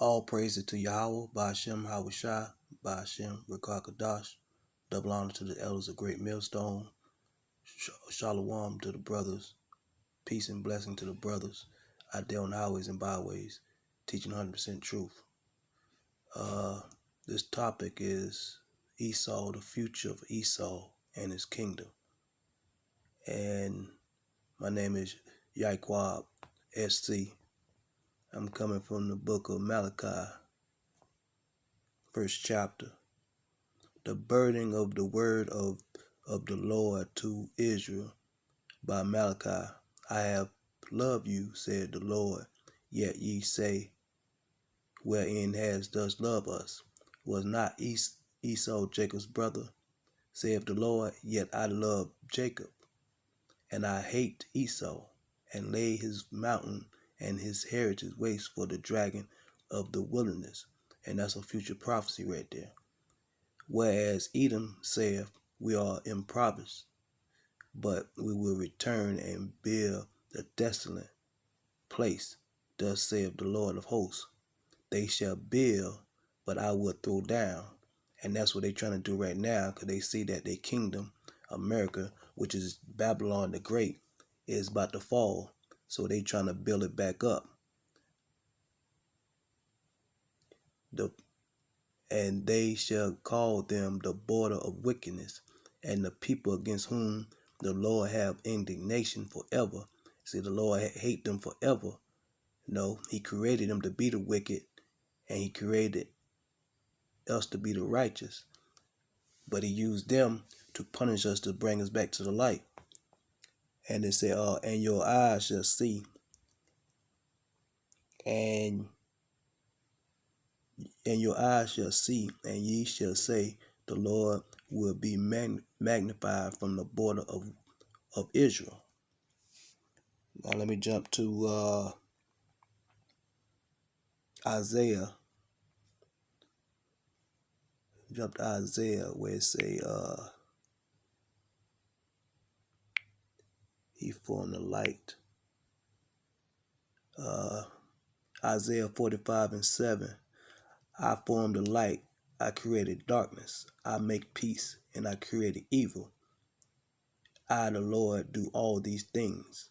All praises to Yahweh, Ba'ashem Hawashai, Ba'ashem Rekakadash. Double honor to the elders of Great Millstone. Shalom to the brothers. Peace and blessing to the brothers out there on the highways and byways, teaching 100% truth. This topic is Esau, the future of Esau and his kingdom. And my name is Yaikwab SC. I'm coming from the book of Malachi, first chapter. The burden of the word of the Lord to Israel by Malachi. I have loved you, said the Lord, yet ye say, wherein has thus loved us? Was not Esau Jacob's brother? Saith the Lord, yet I love Jacob, and I hate Esau, and lay his mountain and his heritage waste for the dragon of the wilderness. And that's a future prophecy right there. Whereas Edom saith, we are impoverished, but we will return and build the desolate place. Thus saith the Lord of hosts. They shall build, but I will throw down. And that's what they're trying to do right now, because they see that their kingdom, America, which is Babylon the Great, is about to fall. So they trying to build it back up. And they shall call them the border of wickedness, and the people against whom the Lord have indignation forever. See, the Lord hate them forever. No, he created them to be the wicked, and he created us to be the righteous. But he used them to punish us, to bring us back to the light. And it said, and your eyes shall see, and your eyes shall see, and ye shall say, the Lord will be magnified from the border of Israel. Now let me jump to Isaiah. Jump to Isaiah where it say he formed the light. Isaiah 45:7. I formed the light, I created darkness, I make peace, and I created evil. I, the Lord, do all these things.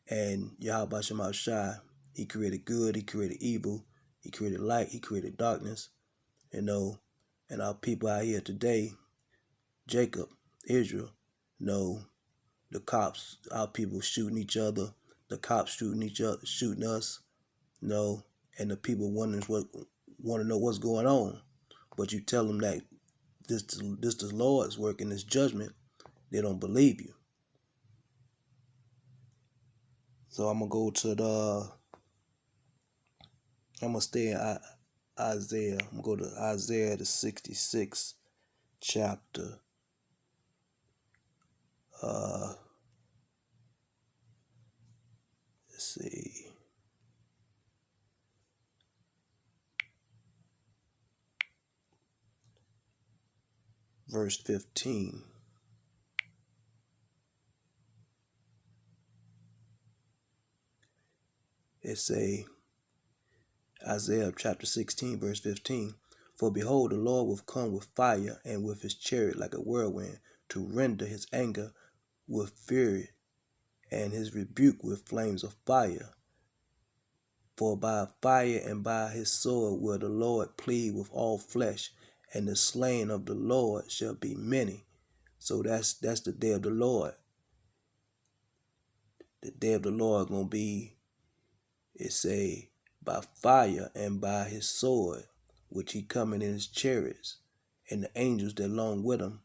And Yahweh Shema Shai, he created good, he created evil, he created light, he created darkness. And our people out here today, Jacob, Israel, the cops, our people shooting each other, the cops shooting each other, shooting us, and the people want to know what's going on. But you tell them that this the Lord's work in this judgment, they don't believe you. So I'm going to stay in Isaiah. I'm going to go to Isaiah the 66th chapter. Let's see. Verse 15. It say, Isaiah chapter 16, verse 15. For behold, the Lord will come with fire, and with his chariot like a whirlwind, to render his anger with fury, and his rebuke with flames of fire. For by fire and by his sword will the Lord plead with all flesh, and the slain of the Lord shall be many. So that's the day of the Lord. The day of the Lord gonna be, it say, by fire and by his sword, which he coming in his chariots, and the angels that along with him.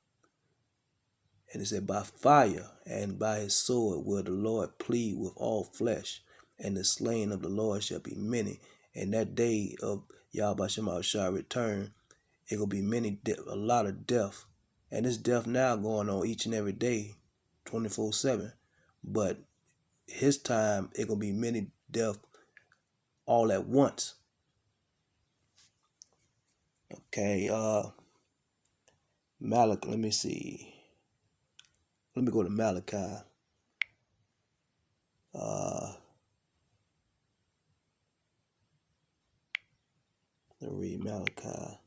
And it said, by fire and by his sword will the Lord plead with all flesh, and the slain of the Lord shall be many. And that day of Yahweh Shema shall return, it will be a lot of death. And this death now going on each and every day, 24/7. But his time, it gonna be many death all at once. Okay, Malachi, let me see. Let me go to Malachi. and read Malachi.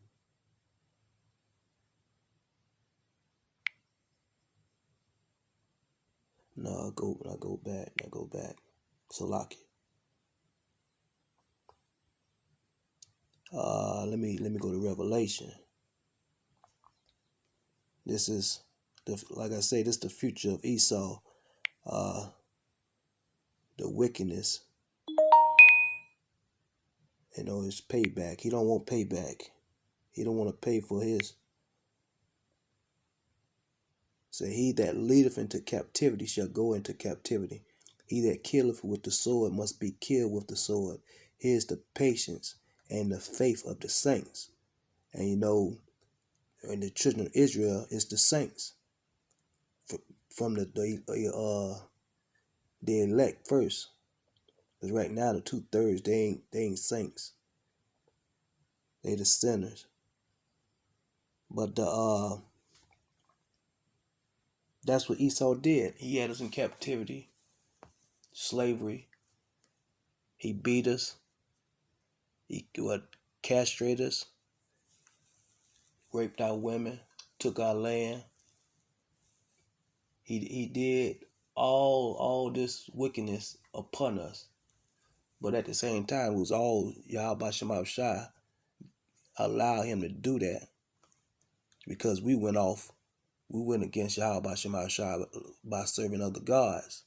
No, I go back. Salaki. Let me go to Revelation. This is like I say, this is the future of Esau. The wickedness, his payback. He don't want payback. He don't want to pay for his. Say, he that leadeth into captivity shall go into captivity. He that killeth with the sword must be killed with the sword. Here's the patience and the faith of the saints. And in the children of Israel, it's the saints. From the elect first. Because right now the 2/3 they ain't saints. They the sinners. But that's what Esau did. He had us in captivity, slavery. He beat us. He castrated us, raped our women, took our land. He did all this wickedness upon us. But at the same time, it was all Yahweh Shema Shai allowed him to do that because we went against Yahweh Shema Shai by serving other gods.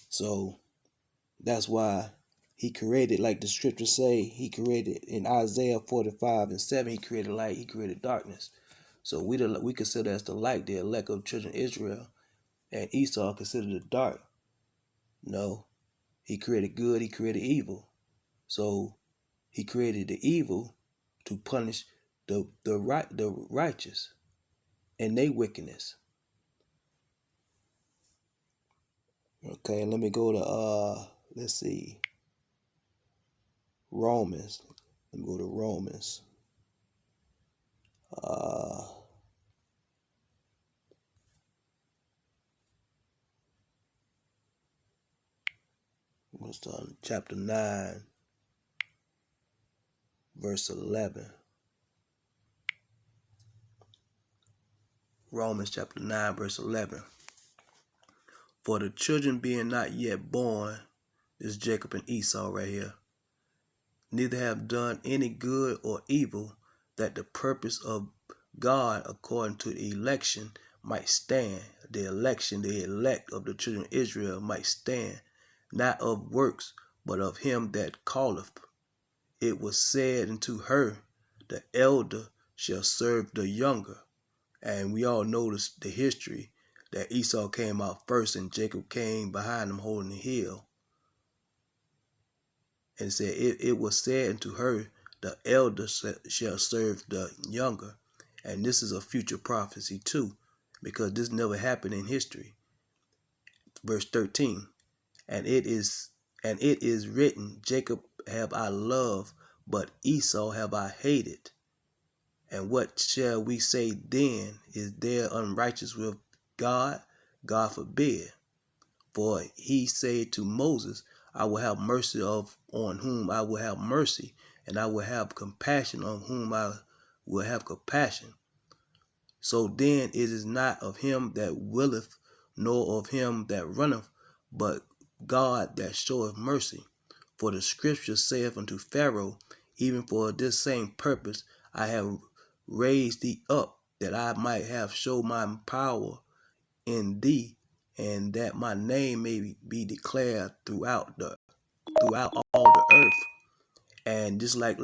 So that's why he created, like the scriptures say, he created in Isaiah 45:7, he created light, he created darkness. So we consider as the light, the elect of children of Israel, and Esau considered the dark. No, he created good, he created evil. So he created the evil to punish the righteous and their wickedness. Okay, let me go to let's see, Romans. Let me go to Romans. What's on chapter 9, verse 11. Romans chapter 9, verse 11. For the children being not yet born, this is Jacob and Esau right here, neither have done any good or evil, that the purpose of God according to the election might stand. The election, the elect of the children of Israel might stand, not of works, but of him that calleth. It was said unto her, the elder shall serve the younger. And we all notice the history that Esau came out first and Jacob came behind him holding the heel. And said, it was said unto her, the elder shall serve the younger. And this is a future prophecy too, because this never happened in history. Verse 13, and it is written, Jacob have I loved, but Esau have I hated. And what shall we say then? Is there unrighteous with God? God forbid. For he said to Moses, I will have mercy on whom I will have mercy, and I will have compassion on whom I will have compassion. So then it is not of him that willeth, nor of him that runneth, but God that showeth mercy. For the scripture saith unto Pharaoh, even for this same purpose I have raised thee up, that I might have showed my power in thee, and that my name may be declared throughout all the earth. And just like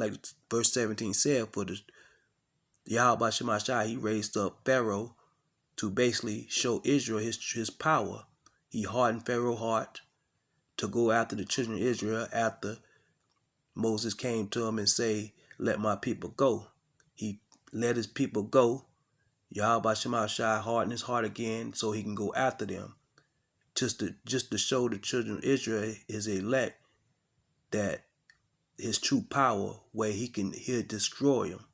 verse 17 said, for the Yahweh Shema Shai, he raised up Pharaoh to basically show Israel his power. He hardened Pharaoh's heart to go after the children of Israel after Moses came to him and say, let my people go. He let his people go. Yahweh Shema Shai hardened his heart again so he can go after them. Just to show the children of Israel, his elect, that his true power, where he'll destroy them.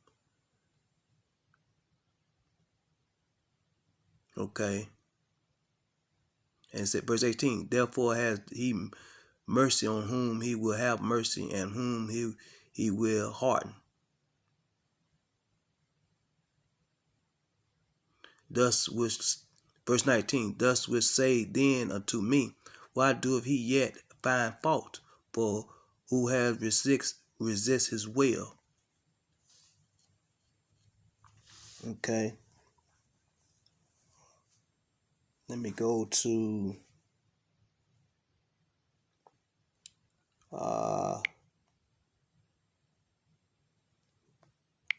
Okay. And it said, verse 18, therefore has he mercy on whom he will have mercy, and whom he will harden. Thus which verse 19, thus which say then unto me, why doeth he yet find fault? For who has resist his will? Okay. Let me go to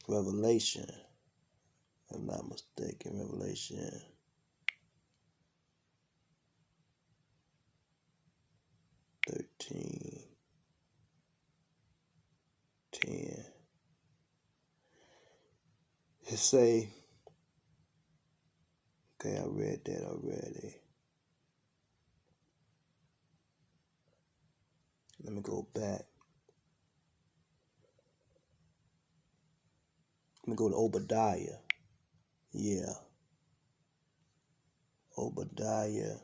Revelation. If I'm not mistaken, Revelation 13:10. It say, okay, I read that already. Let me go back. Let me go to Obadiah. Yeah. Obadiah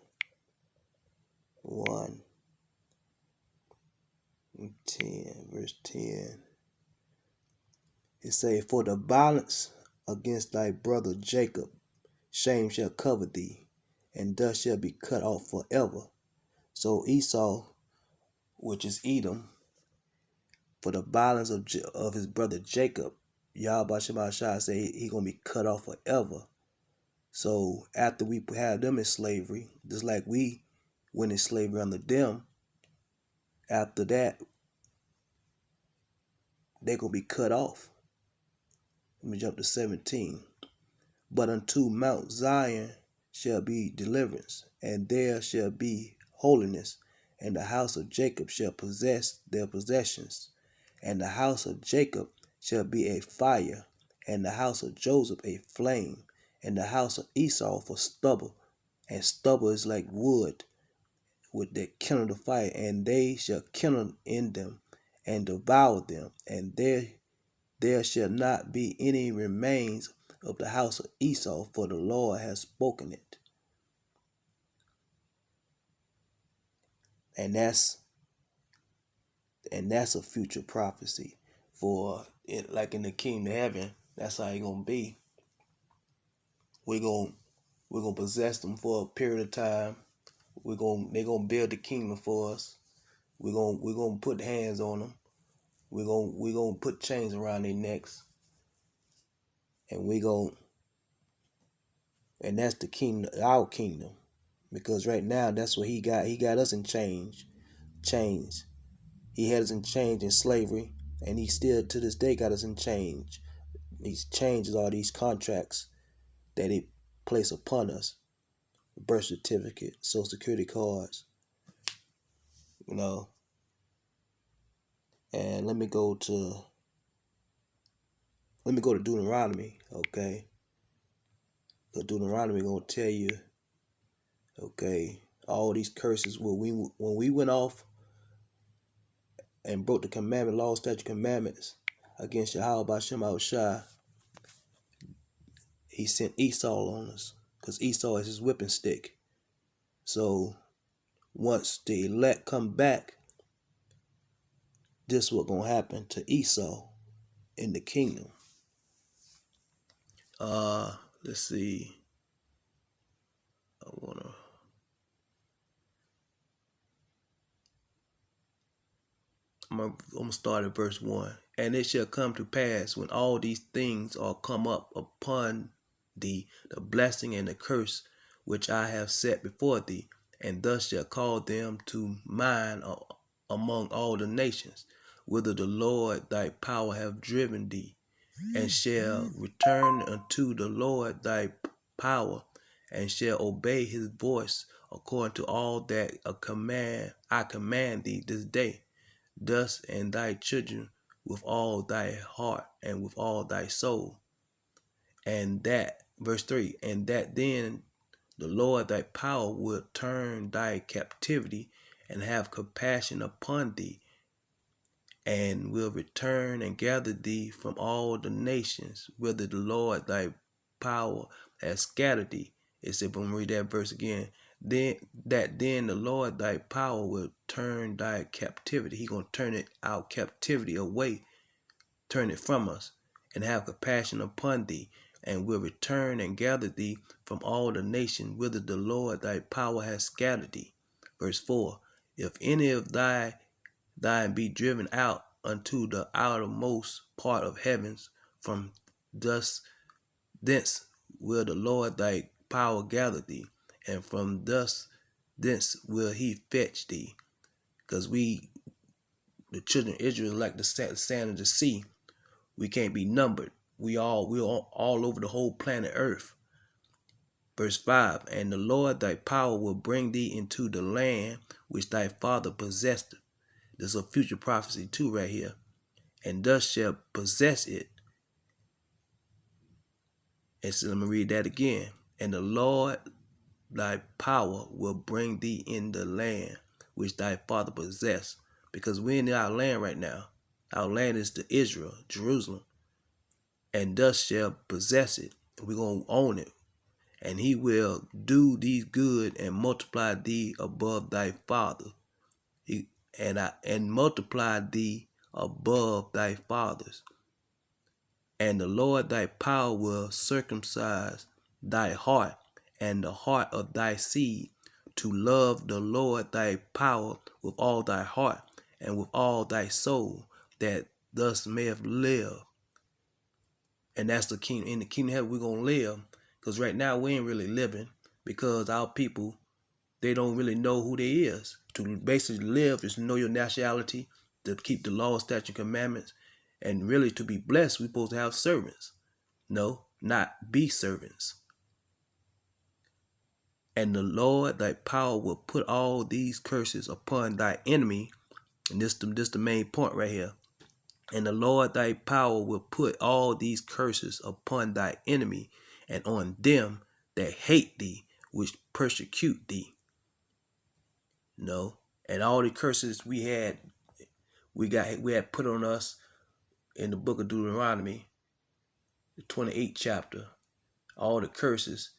1:10, verse 10. It say, for the violence against thy brother Jacob, shame shall cover thee, and thus shall be cut off forever. So Esau, which is Edom, for the violence of his brother Jacob, Yahweh Shemashah say he gonna be cut off forever. So after we have them in slavery, just like we went in slavery under them, after that they gonna be cut off. Let me jump to 17. But unto Mount Zion shall be deliverance, and there shall be holiness, and the house of Jacob shall possess their possessions. And the house of Jacob shall be a fire, and the house of Joseph a flame, and the house of Esau for stubble. And stubble is like wood, with that kindle the fire, and they shall kindle in them, and devour them, and there shall not be any remains of the house of Esau, for the Lord has spoken it. And that's a future prophecy for it, like in the kingdom of heaven. That's how it's gonna be. We're gonna possess them for a period of time. They're gonna build the kingdom for us. We're gonna put hands on them. We're gonna put chains around their necks, and and that's the kingdom, our kingdom, because right now that's what he got. He got us in chains. He had us in chains in slavery, and he still to this day got us in chains. These changes are these contracts that he place upon us: birth certificate, social security cards, you know. And let me go to Deuteronomy, okay? Because Deuteronomy gonna tell you, okay, all these curses when we went off and broke the commandment, law, statute, commandments against Yahweh Bashem Shai, he sent Esau on us, because Esau is his whipping stick. So once the elect come back, this what gonna happen to Esau in the kingdom. Let's see. I'm gonna start at verse 1. And it shall come to pass, when all these things are come up upon thee, the blessing and the curse which I have set before thee, and thus shall call them to mind among all the nations, whither the Lord thy power have driven thee, and shall return unto the Lord thy power, and shall obey his voice according to all that I command thee this day. Thus and thy children with all thy heart and with all thy soul. And that, verse 3, and that then the Lord thy power will turn thy captivity and have compassion upon thee, and will return and gather thee from all the nations, whither the Lord thy power has scattered thee. It said, when we read that verse again, then the Lord thy power will turn thy captivity. He gonna turn our captivity away, turn it from us, and have compassion upon thee, and will return and gather thee from all the nations whither the Lord thy power has scattered thee. Verse 4. If any of thine be driven out unto the outermost part of heavens, from thence will the Lord thy power gather thee, and from thence will he fetch thee. Because the children of Israel, like the sand of the sea, we can't be numbered. We're all over the whole planet Earth. Verse 5, and the Lord thy power will bring thee into the land which thy father possessed. There's a future prophecy too right here. And thus shall possess it. And so let me read that again. And the Lord thy power will bring thee in the land which thy father possessed. Because we're in our land right now. Our land is the Israel, Jerusalem. And thus shall possess it. We're going to own it. And he will do thee good and multiply thee above thy father. And multiply thee above thy fathers. And the Lord thy power will circumcise thy heart and the heart of thy seed to love the Lord thy power with all thy heart and with all thy soul, that thus mayest live. And that's the kingdom. In the kingdom of heaven, we're going to live. Because right now, we ain't really living. Because our people, they don't really know who they is. To basically live is to know your nationality, to keep the law, statute, commandments. And really, to be blessed, we're supposed to have servants. No, not be servants. And the Lord thy power will put all these curses upon thy enemy. And this the main point right here. And the Lord thy power will put all these curses upon thy enemy and on them that hate thee, which persecute thee. No. And all the curses we had put on us in the book of Deuteronomy, the 28th chapter, all the curses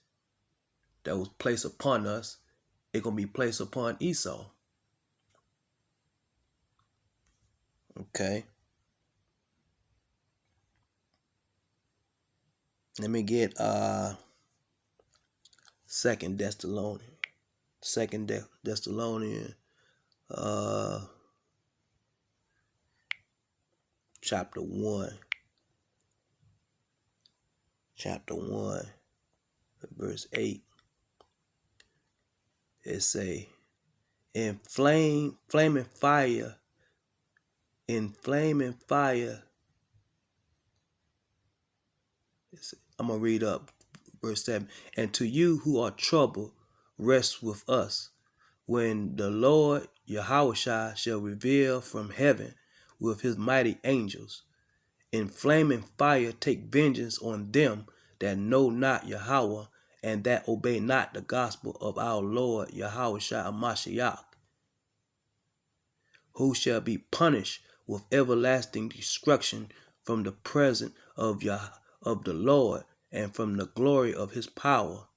that was placed upon us, it's going to be placed upon Esau. Okay. Let me get Second Thessalonians chapter 1 verse 8. It say, in flaming fire, I'm gonna read up verse 7. And to you who are troubled, rest with us, when the Lord Yahushua shall reveal from heaven with his mighty angels. In flaming fire take vengeance on them that know not Yahweh, and that obey not the gospel of our Lord Yahushua Mashiach, who shall be punished with everlasting destruction from the presence of the Lord and from the glory of his power.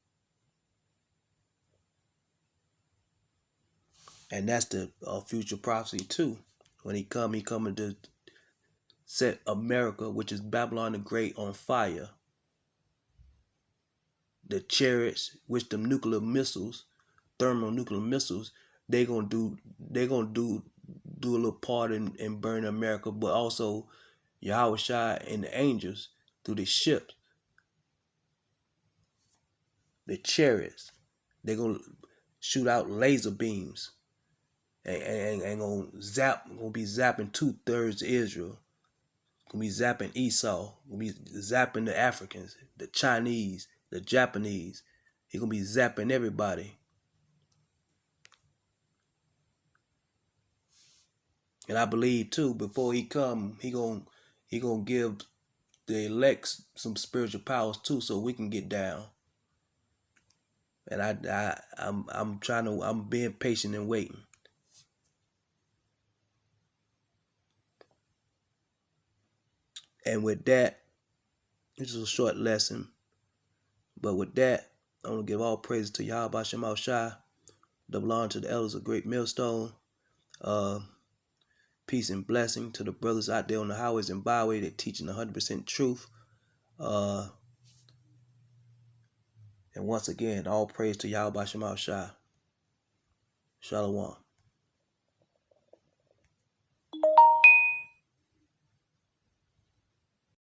And that's the future prophecy too. When he coming to set America, which is Babylon the Great, on fire. The chariots, which them nuclear missiles, thermonuclear missiles, they gonna do a little part in burning America, but also Yahushua and the angels through the ships, the chariots, they gonna shoot out laser beams and gonna be zapping 2/3 of Israel. Gonna be zapping Esau. Gonna be zapping the Africans, the Chinese, the Japanese. He gonna be zapping everybody. And I believe too, before he come, he gonna give the elect some spiritual powers too, so we can get down. And I'm being patient and waiting. And with that, this is a short lesson. But with that, I want to give all praises to Yahweh Shem Shai, double honor to the elders of Great Millstone. Peace and blessing to the brothers out there on the highways and byways that teaching 100% truth. And once again, all praise to Yahweh Shema Shai. Shalom.